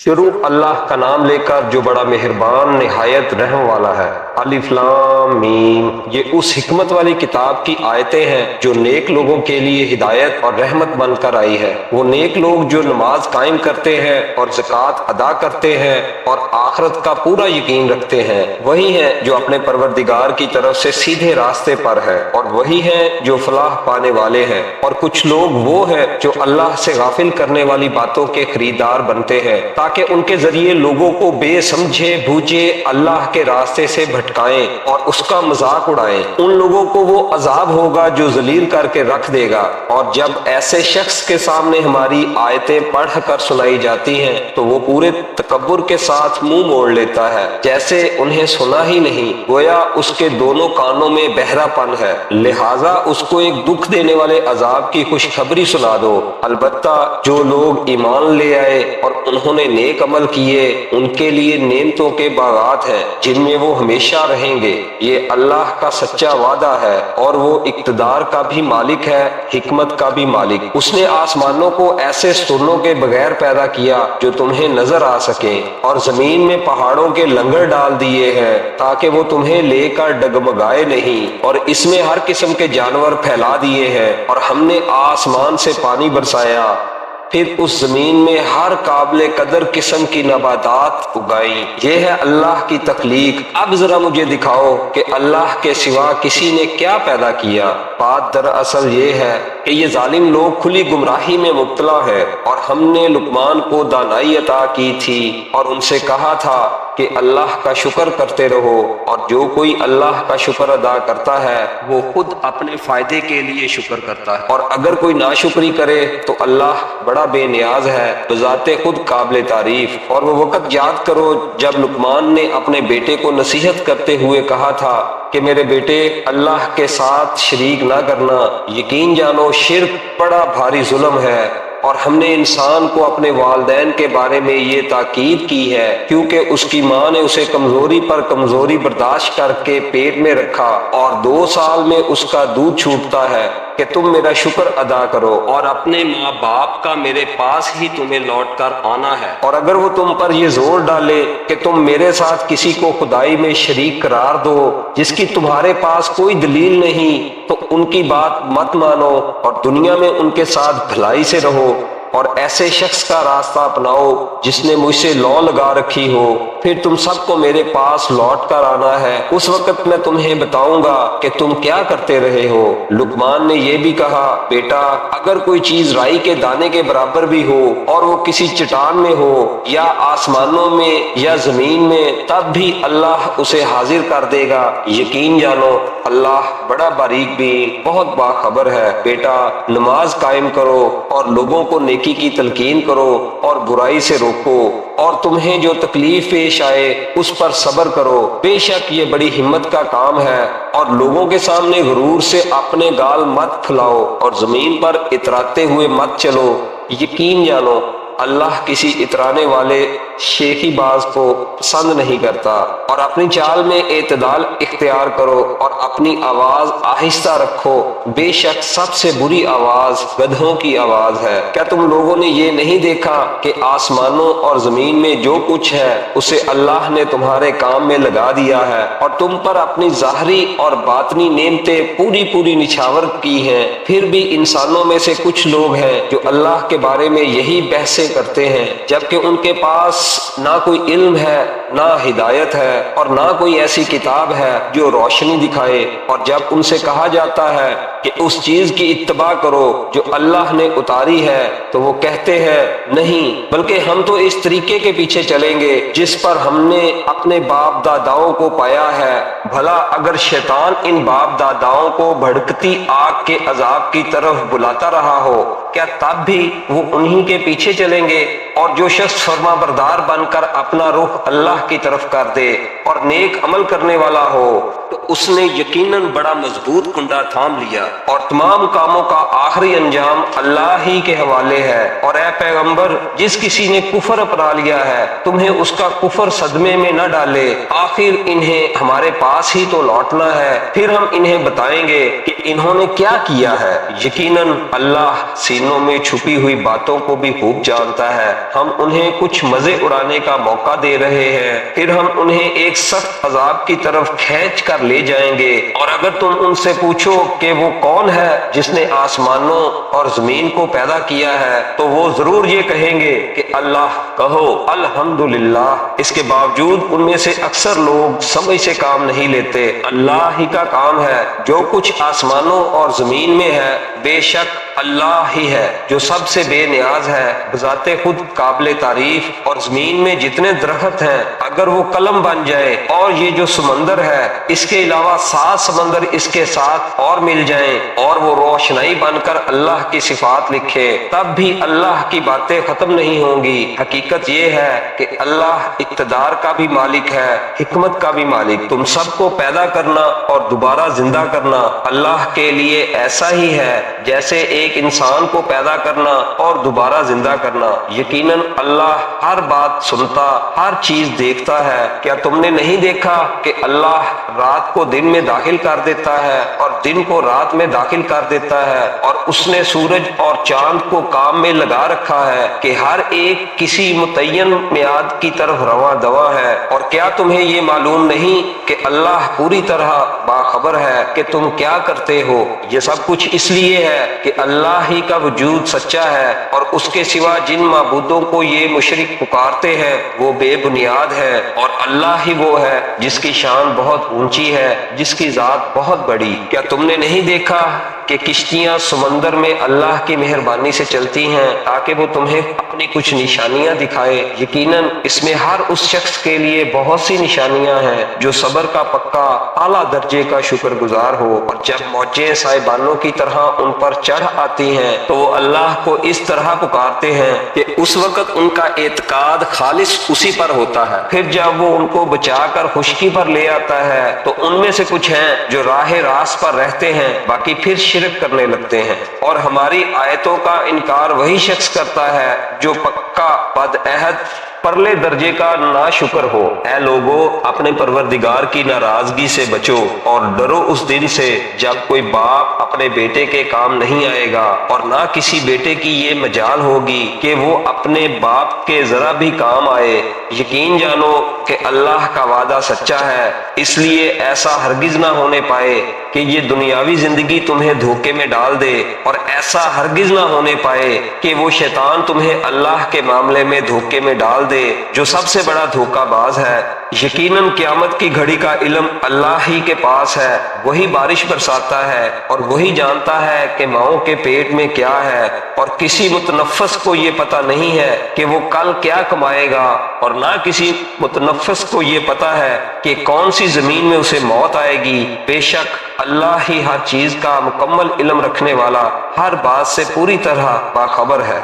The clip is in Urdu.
شروع اللہ کا نام لے کر جو بڑا مہربان نہایت رحم والا ہے۔ الف لام میم، یہ اس حکمت والی کتاب کی آیتیں ہیں جو نیک لوگوں کے لیے ہدایت اور رحمت بن کر آئی ہے۔ وہ نیک لوگ جو نماز قائم کرتے ہیں اور زکوٰۃ ادا کرتے ہیں اور آخرت کا پورا یقین رکھتے ہیں، وہی ہیں جو اپنے پروردگار کی طرف سے سیدھے راستے پر ہے، اور وہی ہیں جو فلاح پانے والے ہیں۔ اور کچھ لوگ وہ ہیں جو اللہ سے غافل کرنے والی باتوں کے خریدار بنتے ہیں تاکہ ان کے ذریعے لوگوں کو بے سمجھے بوجھے اللہ کے راستے سے بھٹکائیں اور اس کا مذاق اڑائیں۔ ان لوگوں کو وہ عذاب ہوگا جو ذلیل کر کے رکھ دے گا۔ اور جب ایسے شخص کے سامنے ہماری آیتیں پڑھ کر سنائی جاتی ہیں تو وہ پورے تکبر کے ساتھ منہ موڑ لیتا ہے، جیسے انہیں سنا ہی نہیں، گویا اس کے دونوں کانوں میں بہرا پن ہے۔ لہٰذا اس کو ایک دکھ دینے والے عذاب کی خوشخبری سنا دو۔ البتہ جو لوگ ایمان لے آئے اور انہوں نے نیک عمل کیے، ان کے لیے نعمتوں کے باغات ہیں جن میں وہ ہمیشہ رہیں گے۔ یہ اللہ کا سچا وعدہ ہے، اور وہ اقتدار کا بھی مالک ہے، حکمت کا بھی مالک۔ اس نے آسمانوں کو ایسے ستونوں کے بغیر پیدا کیا جو تمہیں نظر آ سکیں، اور زمین میں پہاڑوں کے لنگر ڈال دیے ہیں تاکہ وہ تمہیں لے کر ڈگمگائے نہیں، اور اس میں ہر قسم کے جانور پھیلا دیے ہیں، اور ہم نے آسمان سے پانی برسایا، پھر اس زمین میں ہر قابل قدر قسم کی نباتات اگائیں۔ یہ ہے اللہ کی تخلیق۔ اب ذرا مجھے دکھاؤ کہ اللہ کے سوا کسی نے کیا پیدا کیا۔ بات دراصل یہ ہے کہ یہ ظالم لوگ کھلی گمراہی میں مبتلا ہے، اور ہم نے لقمان کو دانائی عطا کی تھی اور ان سے کہا تھا کہ اللہ کا شکر کرتے رہو، اور جو کوئی اللہ کا شکر ادا کرتا ہے وہ خود اپنے فائدے کے لیے شکر کرتا ہے، اور اگر کوئی ناشکری کرے تو اللہ بڑا بے نیاز ہے، بذات خود قابل تعریف۔ اور وہ وقت یاد کرو جب لقمان نے اپنے بیٹے کو نصیحت کرتے ہوئے کہا تھا کہ میرے بیٹے، اللہ کے ساتھ شریک نہ کرنا، یقین جانو شرک بڑا بھاری ظلم ہے۔ اور ہم نے انسان کو اپنے والدین کے بارے میں یہ تاکید کی ہے کیونکہ اس کی ماں نے اسے کمزوری پر کمزوری برداشت کر کے پیٹ میں رکھا، اور 2 سال میں اس کا دودھ چھوٹتا ہے کہ تم میرا شکر ادا کرو، اور اپنے ماں باپ کا میرے پاس ہی تمہیں لوٹ کر آنا ہے۔ اور اگر وہ تم پر یہ زور ڈالے کہ تم میرے ساتھ کسی کو خدائی میں شریک قرار دو جس کی تمہارے پاس کوئی دلیل نہیں، تو ان کی بات مت مانو، اور دنیا میں ان کے ساتھ بھلائی سے رہو، اور ایسے شخص کا راستہ اپناؤ جس نے مجھ سے لو لگا رکھی ہو۔ پھر تم سب کو میرے پاس لوٹ کر آنا ہے، اس وقت میں تمہیں بتاؤں گا کہ تم کیا کرتے رہے ہو۔ لقمان نے یہ بھی کہا، بیٹا، اگر کوئی چیز رائی کے دانے کے برابر بھی ہو اور وہ کسی چٹان میں ہو یا آسمانوں میں یا زمین میں، تب بھی اللہ اسے حاضر کر دے گا۔ یقین جانو اللہ بڑا باریک بھی بہت باخبر ہے۔ بیٹا، نماز قائم کرو اور لوگوں کو نیکی کی تلقین کرو اور برائی سے روکو، اور تمہیں جو تکلیف پیش آئے اس پر صبر کرو، بے شک یہ بڑی ہمت کا کام ہے۔ اور لوگوں کے سامنے غرور سے اپنے گال مت پھلاؤ اور زمین پر اتراتے ہوئے مت چلو۔ یقین جانو اللہ کسی اترانے والے شیخی باز کو پسند نہیں کرتا۔ اور اپنی چال میں اعتدال اختیار کرو اور اپنی آواز آہستہ رکھو، بے شک سب سے بری آواز گدھوں کی آواز ہے۔ کیا تم لوگوں نے یہ نہیں دیکھا کہ آسمانوں اور زمین میں جو کچھ ہے اسے اللہ نے تمہارے کام میں لگا دیا ہے، اور تم پر اپنی ظاہری اور باطنی نعمتیں پوری پوری نچھاور کی ہیں؟ پھر بھی انسانوں میں سے کچھ لوگ ہیں جو اللہ کے بارے میں یہی بحثیں کرتے ہیں، جبکہ ان کے پاس نہ کوئی علم ہے، نہ ہدایت ہے، اور نہ کوئی ایسی کتاب ہے جو روشنی دکھائے۔ اور جب ان سے کہا جاتا ہے کہ اس چیز کی اتباع کرو جو اللہ نے اتاری ہے، تو وہ کہتے ہیں نہیں، بلکہ ہم تو اس طریقے کے پیچھے چلیں گے جس پر ہم نے اپنے باپ داداؤں کو پایا ہے۔ بھلا اگر شیطان ان باپ داداؤں کو بھڑکتی آگ کے عذاب کی طرف بلاتا رہا ہو، کیا تب بھی وہ انہی کے پیچھے چلیں گے؟ اور جو شخص فرما بردار بن کر اپنا رخ اللہ کی طرف کر دے اور نیک عمل کرنے والا ہو، تو اس نے یقیناً بڑا مضبوط کنڈا تھام لیا، اور تمام کاموں کا آخری انجام اللہ ہی کے حوالے ہے۔ اور اے پیغمبر، جس کسی نے کفر اپنا لیا ہے تمہیں اس کا کفر صدمے میں نہ ڈالے، آخر انہیں ہمارے پاس ہی تو لوٹنا ہے، پھر ہم انہیں بتائیں گے کہ انہوں نے کیا کیا ہے۔ یقیناً اللہ سینوں میں چھپی ہوئی باتوں کو بھی خوب جانتا ہے۔ ہم انہیں کچھ مزے اڑانے کا موقع دے رہے ہیں، پھر ہم انہیں ایک سخت عذاب کی طرف کھینچ کر لے جائیں گے۔ اور اگر تم ان سے پوچھو کہ وہ کون ہے جس نے آسمانوں اور زمین کو پیدا کیا ہے، تو وہ ضرور یہ کہیں گے کہ اللہ۔ کہو الحمدللہ۔ اس کے باوجود ان میں سے اکثر لوگ سمجھ سے کام نہیں لیتے۔ اللہ ہی کا کام ہے جو کچھ آسمانوں اور زمین میں ہے، بے شک اللہ ہی ہے جو سب سے بے نیاز ہے، بذات خود قابل تعریف۔ اور زمین میں جتنے درخت ہیں اگر وہ قلم بن جائے، اور یہ جو سمندر ہے اس کے علاوہ 7 سمندر اس کے ساتھ اور مل جائیں، اور وہ روشنائی بن کر اللہ کی صفات لکھے، تب بھی اللہ کی باتیں ختم نہیں ہوں گی۔ حقیقت یہ ہے کہ اللہ اقتدار کا بھی مالک ہے، حکمت کا بھی مالک۔ تم سب کو پیدا کرنا اور دوبارہ زندہ کرنا اللہ کے لیے ایسا ہی ہے جیسے ایک انسان کو پیدا کرنا اور دوبارہ زندہ کرنا۔ یقیناً اللہ ہر بات سنتا، ہر چیز دیکھتا ہے۔ کیا تم نے نہیں دیکھا کہ اللہ رات کو دن میں داخل کر دیتا ہے اور دن کو رات میں داخل کر دیتا ہے، اور اس نے سورج اور چاند کو کام میں لگا رکھا ہے کہ ہر ایک کسی متعین میعاد کی طرف رواں دواں ہے۔ اور کیا تمہیں یہ معلوم نہیں کہ اللہ پوری طرح باخبر ہے کہ تم کیا کرتے ہو؟ یہ سب کچھ اس لیے ہے کہ اللہ ہی کا وجود سچا ہے، اور اس کے سوا جن معبودوں کو یہ مشرک پکارتے ہیں وہ بے بنیاد ہے، اور اللہ ہی وہ ہے جس کی شان بہت اونچی ہے، جس کی ذات بہت بڑی۔ کیا تم نے نہیں دیکھا کہ کشتیاں سمندر میں اللہ کی مہربانی سے چلتی ہیں تاکہ وہ تمہیں اپنی کچھ نشانیاں دکھائے؟ یقیناً اس میں ہر اس شخص کے لیے بہت سی نشانیاں ہیں جو صبر کا پکا اعلیٰ درجے کا شکر گزار ہو۔ اور جب موجیں سائبانوں کی طرح ان پر چڑھ آتی ہیں تو وہ اللہ کو اس طرح پکارتے ہیں کہ اس وقت ان کا اعتقاد خالص اسی پر ہوتا ہے۔ پھر جب وہ ان کو بچا کر خشکی پر لے آتا ہے تو ان میں سے کچھ ہیں جو راہ راست پر رہتے ہیں، باقی پھر شرک کرنے لگتے ہیں۔ اور ہماری آیتوں کا انکار وہی شخص کرتا ہے جو پکا بدعہد پرلے درجے کا ناشکر ہو۔ اے لوگو، اپنے پروردگار کی ناراضگی سے بچو اور ڈرو اس دن سے جب کوئی باپ اپنے بیٹے کے کام نہیں آئے گا، اور نہ کسی بیٹے کی یہ مجال ہوگی کہ وہ اپنے باپ کے ذرا بھی کام آئے۔ یقین جانو کہ اللہ کا وعدہ سچا ہے، اس لیے ایسا ہرگز نہ ہونے پائے کہ یہ دنیاوی زندگی تمہیں دھوکے میں ڈال دے، اور ایسا ہرگز نہ ہونے پائے کہ وہ شیطان تمہیں اللہ کے معاملے میں دھوکے میں ڈال دے جو سب سے بڑا دھوکہ باز ہے۔ یقیناً قیامت کی گھڑی کا علم اللہ ہی کے پاس ہے، وہی بارش برساتا ہے، اور وہی جانتا ہے کہ ماؤں کے پیٹ میں کیا ہے، اور کسی متنفس کو یہ پتہ نہیں ہے کہ وہ کل کیا کمائے گا، اور نہ کسی متنفس کو یہ پتہ ہے کہ کون سی زمین میں اسے موت آئے گی۔ بے شک اللہ ہی ہر چیز کا مکمل علم رکھنے والا، ہر بات سے پوری طرح باخبر ہے۔